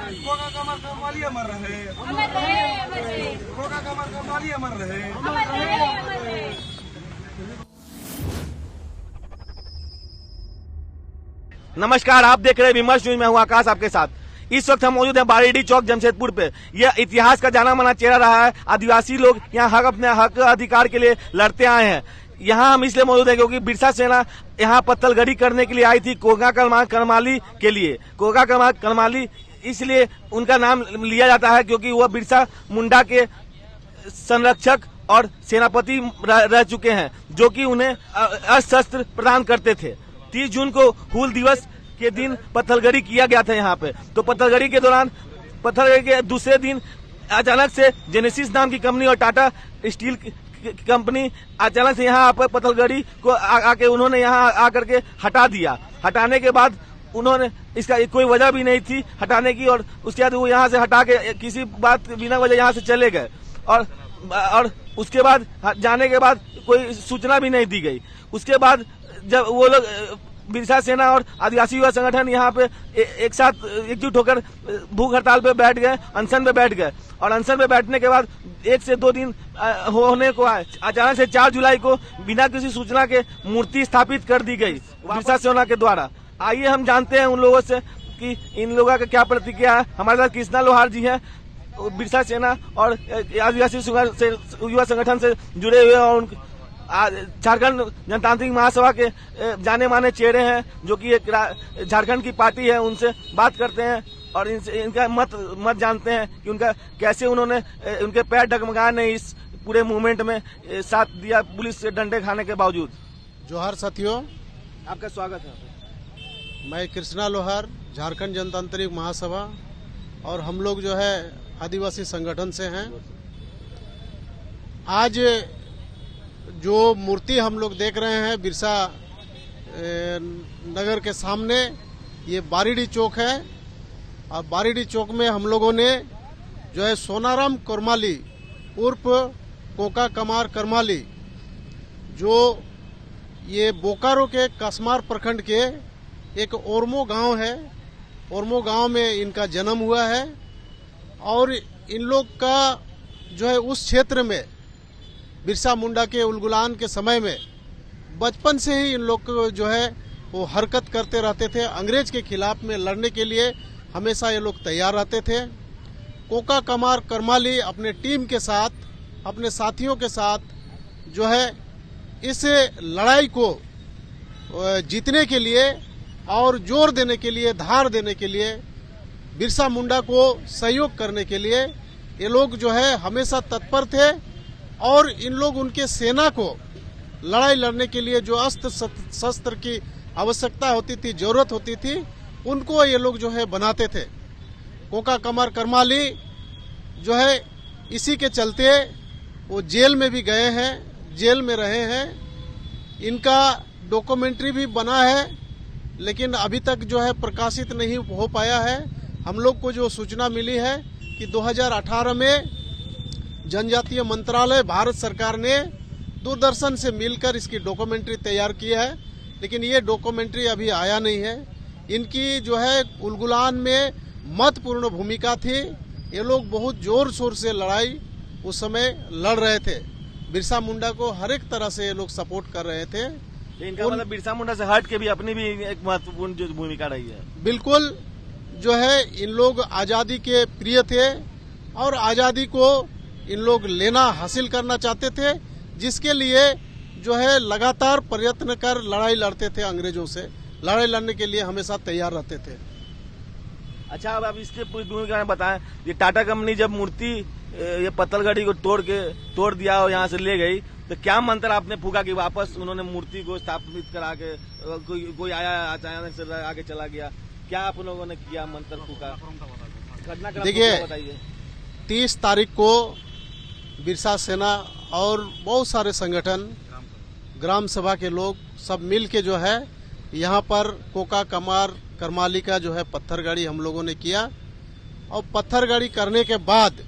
Coca कमर कमालिया मर रहे, Coca कमर कमालिया मर रहे। नमस्कार, आप देख रहे हैं विमर्श न्यूज में। हूं आकाश आपके साथ। इस वक्त हम मौजूद हैं बारीडी चौक जमशेदपुर पे। यह इतिहास का जाना माना चेहरा रहा है। आदिवासी लोग यहाँ अपने हक अधिकार के लिए लड़ते आए हैं। यहाँ हम इसलिए मौजूद हैं क्योंकि बिरसा सेना यहाँ पत्तलगड़ी करने के लिए आई थी, कोका करमाली के लिए। कोका करमाली इसलिए उनका नाम लिया जाता है क्योंकि वह बिरसा मुंडा के संरक्षक और सेनापति रह चुके हैं, जो कि उन्हें अस्त्र प्रदान करते थे। 30 जून को हूल दिवस के दिन पत्थलगड़ी किया गया था यहाँ पे। तो पत्थलगड़ी के दौरान, पत्थलगड़ी के दूसरे दिन अचानक से जेनेसिस नाम की कंपनी और टाटा स्टील कंपनी अचानक से यहाँ पर पत्थलगड़ी को आके उन्होंने यहाँ आकर के हटा दिया। हटाने के बाद उन्होंने, इसका कोई वजह भी नहीं थी हटाने की, और उसके बाद वो यहाँ से हटा के किसी बात बिना वजह यहाँ से चले गए। और उसके बाद जाने के बाद कोई सूचना भी नहीं दी गई। उसके बाद जब वो लोग बिरसा सेना और आदिवासी युवा संगठन यहाँ पे एक साथ एकजुट होकर भूख हड़ताल पे बैठ गए, अनशन पे बैठ गए। और अनशन पे बैठने के बाद 1 से 2 दिन होने को आए, अचानक से 4 जुलाई को बिना किसी सूचना के मूर्ति स्थापित कर दी गई बिरसा सेना के द्वारा। आइए हम जानते हैं उन लोगों से कि इन लोगों का क्या प्रतिक्रिया है। हमारे साथ कृष्णा लोहार जी हैं, बिरसा सेना और आदिवासी युवा संगठन से जुड़े हुए, और झारखंड जनतांत्रिक महासभा के जाने माने चेहरे हैं, जो कि एक झारखंड की पार्टी है। उनसे बात करते हैं और इनका मत जानते हैं कि उनका कैसे उन्होंने उनके पैर डगमगाए नहीं इस पूरे मूवमेंट में साथ दिया पुलिस से डंडे खाने के बावजूद। जोहार साथियों, आपका स्वागत है। मैं कृष्णा लोहार, झारखंड जनतांत्रिक महासभा, और हम लोग जो है आदिवासी संगठन से हैं। आज जो मूर्ति हम लोग देख रहे हैं बिरसा नगर के सामने, ये बारीडी चौक है। और बारीडी चौक में हम लोगों ने जो है सोनाराम करमाली उर्फ कोका कमार करमाली, जो ये बोकारो के कसमार प्रखंड के एक ओरमो गांव है, ओरमो गांव में इनका जन्म हुआ है। और इन लोग का जो है उस क्षेत्र में बिरसा मुंडा के उलगुलान के समय में बचपन से ही इन लोग को जो है वो हरकत करते रहते थे। अंग्रेज के खिलाफ में लड़ने के लिए हमेशा ये लोग तैयार रहते थे। कोका कमार करमाली अपने टीम के साथ, अपने साथियों के साथ जो है इस लड़ाई को जीतने के लिए और जोर देने के लिए, धार देने के लिए, बिरसा मुंडा को सहयोग करने के लिए ये लोग जो है हमेशा तत्पर थे। और इन लोग उनके सेना को लड़ाई लड़ने के लिए जो अस्त्र शस्त्र की आवश्यकता होती थी, जरूरत होती थी, उनको ये लोग जो है बनाते थे। कोका कमार करमाली जो है इसी के चलते वो जेल में भी गए हैं, जेल में रहे हैं। इनका डॉक्यूमेंट्री भी बना है, लेकिन अभी तक जो है प्रकाशित नहीं हो पाया है। हम लोग को जो सूचना मिली है कि 2018 में जनजातीय मंत्रालय भारत सरकार ने दूरदर्शन से मिलकर इसकी डॉक्यूमेंट्री तैयार की है, लेकिन ये डॉक्यूमेंट्री अभी आया नहीं है। इनकी जो है उलगुलान में महत्वपूर्ण भूमिका थी। ये लोग बहुत जोर शोर से लड़ाई उस समय लड़ रहे थे। बिरसा मुंडा को हर एक तरह से ये लोग सपोर्ट कर रहे थे। इनका मतलब बिरसा मुंडा से हट के भी अपनी भी एक महत्वपूर्ण जो भूमिका रही है। बिल्कुल, जो है इन लोग आजादी के प्रिय थे और आजादी को इन लोग लेना, हासिल करना चाहते थे, जिसके लिए जो है लगातार प्रयत्न कर लड़ाई लड़ते थे। अंग्रेजों से लड़ाई लड़ने के लिए हमेशा तैयार रहते थे। अच्छा, अब इसके पूरी भूमिका में बताएं। ये टाटा कंपनी जब मूर्ति ये पत्तलगड़ी को तोड़ दिया और यहाँ से ले गई, तो क्या मंत्र आपने फूका कि वापस उन्होंने मूर्ति को स्थापित करा के कोई आया अचानक से आगे चला गया? क्या आप लोगों ने किया मंत्र फूका? घटनाक्रम देखिए, बताइए। 30 तारीख को बिरसा सेना और बहुत सारे संगठन, ग्राम सभा के लोग सब मिल के जो है यहाँ पर कोका कमार करमाली का जो है पत्थरगाड़ी हम लोगों ने किया। और पत्थरगाड़ी करने के बाद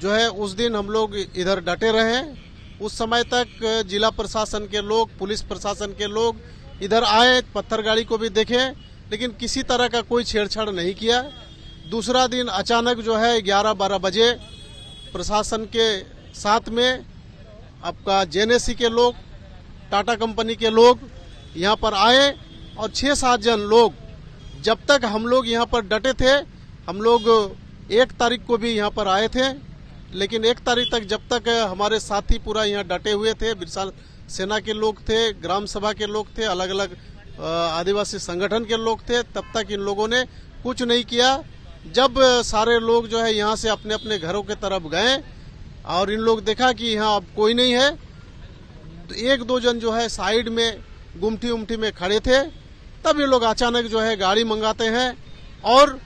जो है उस दिन हम लोग इधर डटे रहे। उस समय तक जिला प्रशासन के लोग, पुलिस प्रशासन के लोग इधर आए, पत्थरगाड़ी को भी देखे, लेकिन किसी तरह का कोई छेड़छाड़ नहीं किया। दूसरा दिन अचानक जो है 11-12 बजे प्रशासन के साथ में आपका जेएनएससी के लोग, टाटा कंपनी के लोग यहाँ पर आए और 6-7 जन लोग, जब तक हम लोग यहाँ पर डटे थे, हम लोग 1 तारीख को भी यहाँ पर आए थे, लेकिन 1 तारीख तक जब तक हमारे साथी पूरा यहाँ डटे हुए थे, बिरसा सेना के लोग थे, ग्राम सभा के लोग थे, अलग अलग आदिवासी संगठन के लोग थे, तब तक इन लोगों ने कुछ नहीं किया। जब सारे लोग जो है यहाँ से अपने अपने घरों के तरफ गए और इन लोग देखा कि यहाँ अब कोई नहीं है, तो 1-2 जन जो है साइड में गुमटी उमटी में खड़े थे, तब ये लोग अचानक जो है गाड़ी मंगाते हैं और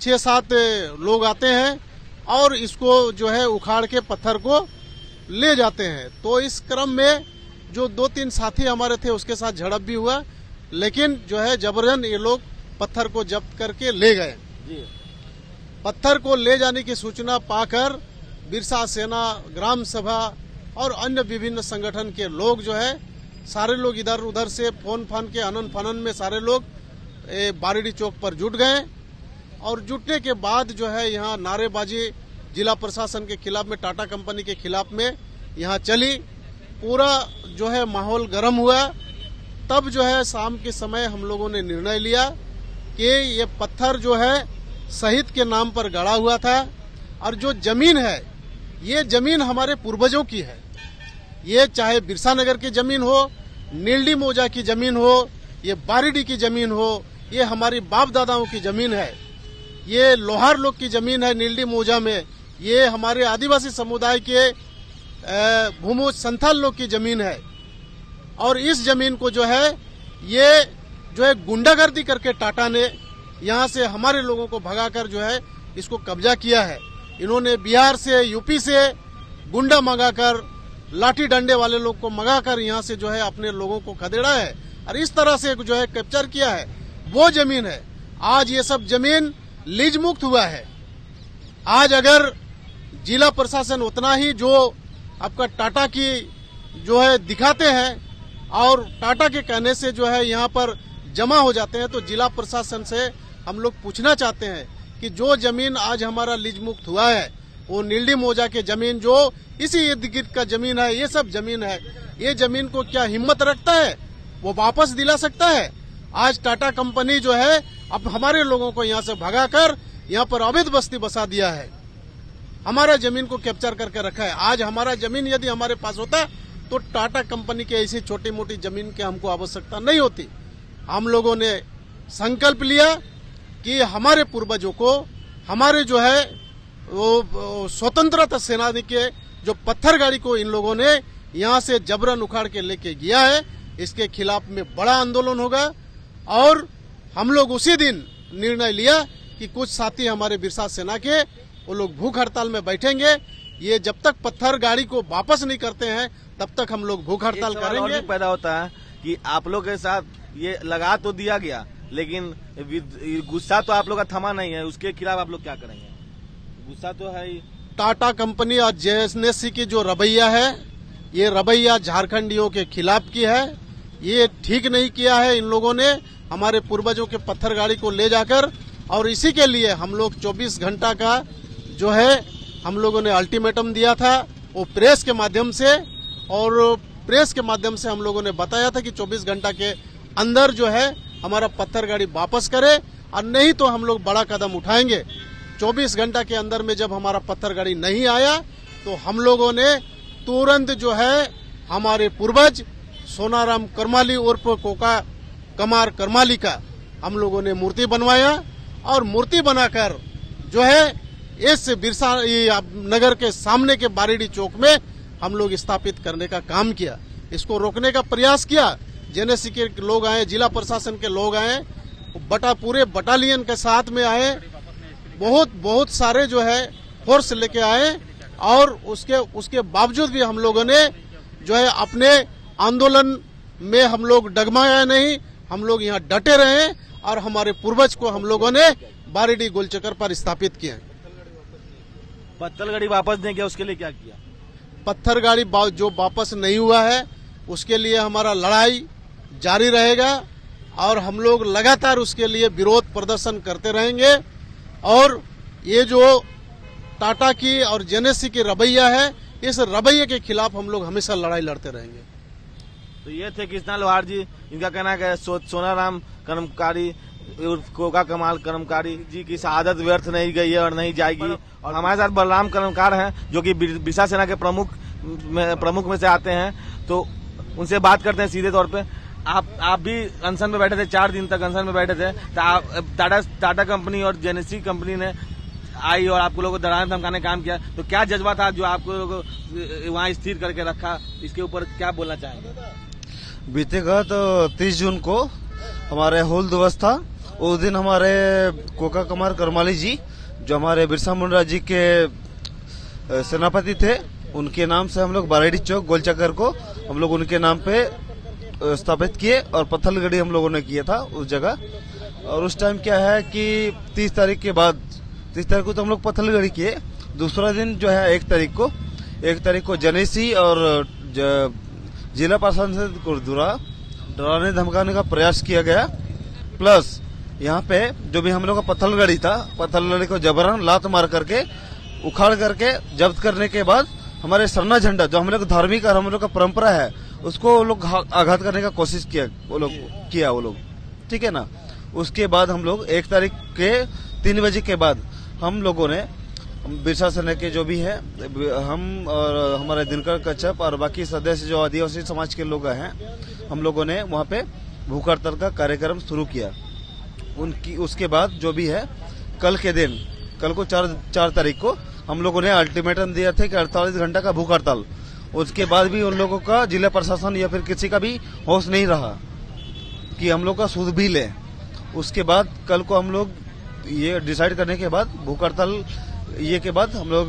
6-7 लोग आते हैं और इसको जो है उखाड़ के पत्थर को ले जाते हैं। तो इस क्रम में जो 2-3 साथी हमारे थे उसके साथ झड़प भी हुआ, लेकिन जो है जबरन ये लोग पत्थर को जब्त करके ले गए। पत्थर को ले जाने की सूचना पाकर बिरसा सेना, ग्राम सभा और अन्य विभिन्न संगठन के लोग जो है सारे लोग इधर उधर से फोन फान के अनन फनन में सारे लोग बारीडी चौक पर जुट गए और जुटने के बाद जो है यहाँ नारेबाजी जिला प्रशासन के खिलाफ में, टाटा कंपनी के खिलाफ में यहाँ चली। पूरा जो है माहौल गर्म हुआ। तब जो है शाम के समय हम लोगों ने निर्णय लिया कि ये पत्थर जो है शहीद के नाम पर गड़ा हुआ था और जो जमीन है ये जमीन हमारे पूर्वजों की है। ये चाहे बिरसा नगर की जमीन हो, नीलडी मौजा की जमीन हो, ये बारीडी की जमीन हो, ये हमारी बाप दादाओं की जमीन है। ये लोहार लोग की जमीन है नीलडी मौजा में, ये हमारे आदिवासी समुदाय के भूमि संथाल लोग की जमीन है। और इस जमीन को जो है ये जो है गुंडागर्दी करके टाटा ने यहाँ से हमारे लोगों को भगाकर जो है इसको कब्जा किया है। इन्होंने बिहार से, यूपी से गुंडा मंगाकर, लाठी डंडे वाले लोग को मंगाकर यहाँ से जो है अपने लोगों को खदेड़ा है और इस तरह से जो है कैप्चर किया है। वो जमीन है, आज ये सब जमीन लीज मुक्त हुआ है। आज अगर जिला प्रशासन उतना ही जो आपका टाटा की जो है दिखाते हैं और टाटा के कहने से जो है यहाँ पर जमा हो जाते हैं, तो जिला प्रशासन से हम लोग पूछना चाहते हैं कि जो जमीन आज हमारा लीज मुक्त हुआ है वो नीलडी मौजा के जमीन जो इसी इर्द गिर्द का जमीन है, ये सब जमीन है, ये जमीन को क्या हिम्मत रखता है वो वापस दिला सकता है? आज टाटा कंपनी जो है अब हमारे लोगों को यहाँ से भगाकर यहाँ पर अवैध बस्ती बसा दिया है, हमारा जमीन को कैप्चर करके रखा है। आज हमारा जमीन यदि हमारे पास होता तो टाटा कंपनी के ऐसी छोटी मोटी जमीन की हमको आवश्यकता नहीं होती। हम लोगों ने संकल्प लिया कि हमारे पूर्वजों को, हमारे जो है वो स्वतंत्रता सेनानी के जो पत्थर गाड़ी को इन लोगों ने यहाँ से जबरन उखाड़ के लेके गया है, इसके खिलाफ में बड़ा आंदोलन होगा। और हम लोग उसी दिन निर्णय लिया कि कुछ साथी हमारे बिरसा सेना के वो लोग भूख हड़ताल में बैठेंगे। ये जब तक पत्थर गाड़ी को वापस नहीं करते हैं तब तक हम लोग भूख हड़ताल करेंगे। पैदा होता है कि आप लोग के साथ ये लगा तो दिया गया, लेकिन गुस्सा तो आप लोग का थमा नहीं है, उसके खिलाफ आप लोग क्या करेंगे? गुस्सा तो है ही। टाटा कंपनी और जेएसएनसी की जो रवैया है, ये रवैया झारखंडियों के खिलाफ की है। ये ठीक नहीं किया है इन लोगों ने हमारे पूर्वजों के पत्थर गाड़ी को ले जाकर, और इसी के लिए हम लोग 24 घंटा का जो है हम लोगों ने अल्टीमेटम दिया था वो प्रेस के माध्यम से, और प्रेस के माध्यम से हम लोगों ने बताया था कि 24 घंटा के अंदर जो है हमारा पत्थर गाड़ी वापस करे, और नहीं तो हम लोग बड़ा कदम उठाएंगे। 24 घंटा के अंदर में जब हमारा पत्थर गाड़ी नहीं आया तो हम लोगों ने तुरंत जो है हमारे पूर्वज सोनाराम करमाली उर्फ कोका कमार करमाली का हम लोगों ने मूर्ति बनवाया, और मूर्ति बनाकर जो है इस बिरसा नगर के सामने के बारीडी चौक में हम लोग स्थापित करने का काम किया। इसको रोकने का प्रयास किया। जेएनएससी के लोग आए, जिला प्रशासन के लोग आए, पूरे बटालियन के साथ में आए, बहुत सारे जो है फोर्स लेके आए, और उसके बावजूद भी हम लोगों ने जो है अपने आंदोलन में हम लोग डगमगाए नहीं, हम लोग यहाँ डटे रहे और हमारे पूर्वज को हम लोगों ने बारीडी गोलचक्कर पर स्थापित किया। पत्थर गाड़ी वापस नहीं किया, उसके लिए क्या किया? पत्थर गाड़ी जो वापस नहीं हुआ है उसके लिए हमारा लड़ाई जारी रहेगा और हम लोग लगातार उसके लिए विरोध प्रदर्शन करते रहेंगे। और ये जो टाटा की और जेनेसी की रवैया है, इस रवैये के खिलाफ हम लोग हमेशा लड़ाई लड़ते रहेंगे। तो ये थे कृष्णा लोहार जी। इनका कहना है कि सोनाराम कर्मकारी कोका कमाल कर्मकारी जी की शहादत व्यर्थ नहीं गई है और नहीं जाएगी। और हमारे साथ बलराम कर्मकार हैं जो कि बिरसा सेना के प्रमुख में से आते हैं, तो उनसे बात करते हैं सीधे तौर पे। आप भी अनशन में बैठे थे, 4 दिन तक अनशन में बैठे थे, तो टाटा कंपनी और जेनेसी कंपनी ने आई और आपको लोगों को डराने धमकाने काम किया, तो क्या जज्बा था जो आपको लोगों को वहाँ स्थिर करके रखा, इसके ऊपर क्या बोलना चाहेंगे? बीते गत 30 जून को हमारे हूल दिवस था। उस दिन हमारे कोका कमार करमाली जी, जो हमारे बिरसा मुंडा जी के सेनापति थे, उनके नाम से हम लोग बारेडी चौक गोल चक्कर को हम लोग उनके नाम पे स्थापित किए और पत्थलगड़ी हम लोगों ने किया था उस जगह। और उस टाइम क्या है कि 30 तारीख को तो हम लोग पत्थलगड़ी किए। दूसरा दिन जो है 1 तारीख को जेनेसी और जिला प्रशासन को डराने धमकाने का प्रयास किया गया। प्लस यहाँ पे जो भी हम लोग का पत्थलगड़ी था, पत्थलगड़ी को जबरन लात मार करके उखाड़ करके जब्त करने के बाद हमारे सरना झंडा जो हम लोग धार्मिक और हम लोग का परंपरा है, उसको वो लोग आघात करने का कोशिश किया वो लोग, ठीक है ना। उसके बाद हम लोग 1 तारीख के 3 बजे के बाद हम लोगों ने बिरसा सेना के जो भी है, हम और हमारे दिनकर कच्छप और बाकी सदस्य जो आदिवासी समाज के लोग हैं, हम लोगों ने वहाँ पे भूख हड़ताल का कार्यक्रम शुरू किया। उसके बाद जो भी है कल को 4 तारीख को हम लोगों ने अल्टीमेटम दिया था कि 48 घंटा का भूख हड़ताल। उसके बाद भी उन लोगों का जिला प्रशासन या फिर किसी का भी होश नहीं रहा कि हम लोग का सूद भी ले। उसके बाद कल को हम लोग ये डिसाइड करने के बाद भूख हड़ताल ये के बाद हम लोग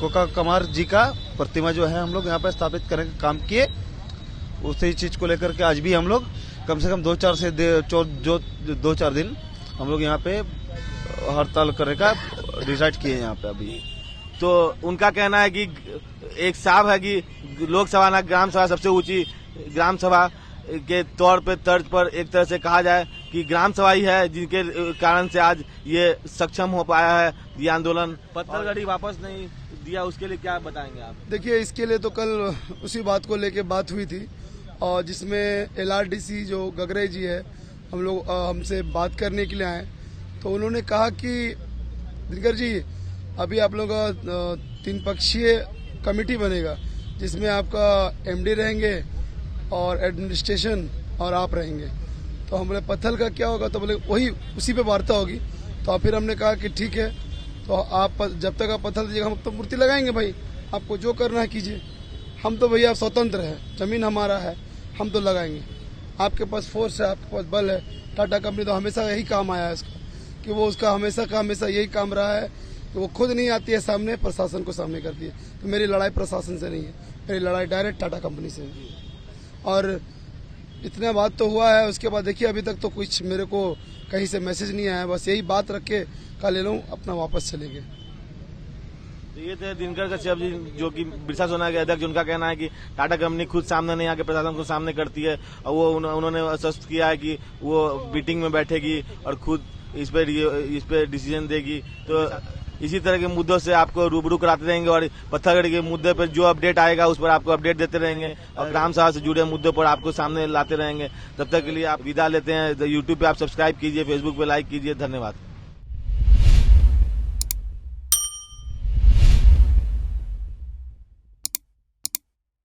कोका कमार जी का प्रतिमा जो है हम लोग यहाँ पे स्थापित करने का काम किए। उसी चीज को लेकर के आज भी हम लोग कम से कम 2-4 दिन हम लोग यहाँ पे हड़ताल करने का डिसाइड किए यहाँ पे अभी। तो उनका कहना है कि एक साफ है कि लोकसभा ना ग्राम सभा सबसे ऊंची ग्राम सभा के तर्ज पर एक तरह से कहा जाए कि ग्राम सभा ही है जिनके कारण से आज ये सक्षम हो पाया है ये आंदोलन। पत्थलगड़ी वापस नहीं दिया, उसके लिए क्या बताएंगे आप? देखिए, इसके लिए तो कल उसी बात को लेके बात हुई थी और जिसमें LRDC जो गगरे जी है हमसे बात करने के लिए आए, तो उन्होंने कहा कि दिनकर जी अभी आप लोग का 3 पक्षीय कमेटी बनेगा जिसमें आपका MD रहेंगे और एडमिनिस्ट्रेशन और आप रहेंगे। तो हम बोले पत्थल का क्या होगा, तो बोले वही उसी पे वार्ता होगी। तो फिर हमने कहा कि ठीक है, तो आप जब तक आप पत्थल दीजिएगा हम तो मूर्ति लगाएंगे भाई, आपको जो करना है कीजिए, हम तो भैया स्वतंत्र है, जमीन हमारा है, हम तो लगाएंगे। आपके पास फोर्स है, आपके पास बल है। टाटा कंपनी तो हमेशा यही काम आया है इसका कि वो उसका हमेशा का हमेशा यही काम रहा है कि वो खुद नहीं आती है सामने, प्रशासन को सामने करती है। तो मेरी लड़ाई प्रशासन से नहीं है, मेरी लड़ाई डायरेक्ट टाटा कंपनी से है। और इतना बात तो हुआ है, उसके बाद देखिए अभी तक तो कुछ मेरे को कहीं से मैसेज नहीं आया। बस यही बात रख के कल ले लूँ अपना वापस चले गए। तो ये थे दिनकर कश्यप जी जो कि बिरसा सेना के अध्यक्ष। उनका कहना है कि टाटा कंपनी खुद सामने नहीं आके प्रशासन को सामने करती है और वो उन्होंने आश्वस्त किया है कि वो मीटिंग में बैठेगी और खुद इस पे डिसीजन देगी। तो इसी तरह के मुद्दों से आपको रूबरू कराते रहेंगे और पत्थलगड़ी के मुद्दे पर जो अपडेट आएगा उस पर आपको अपडेट देते रहेंगे और ग्राम सभा से जुड़े मुद्दों पर आपको सामने लाते रहेंगे। तब तक के लिए आप विदा लेते हैं। YouTube पे आप सब्सक्राइब कीजिए, Facebook पे लाइक कीजिए। धन्यवाद।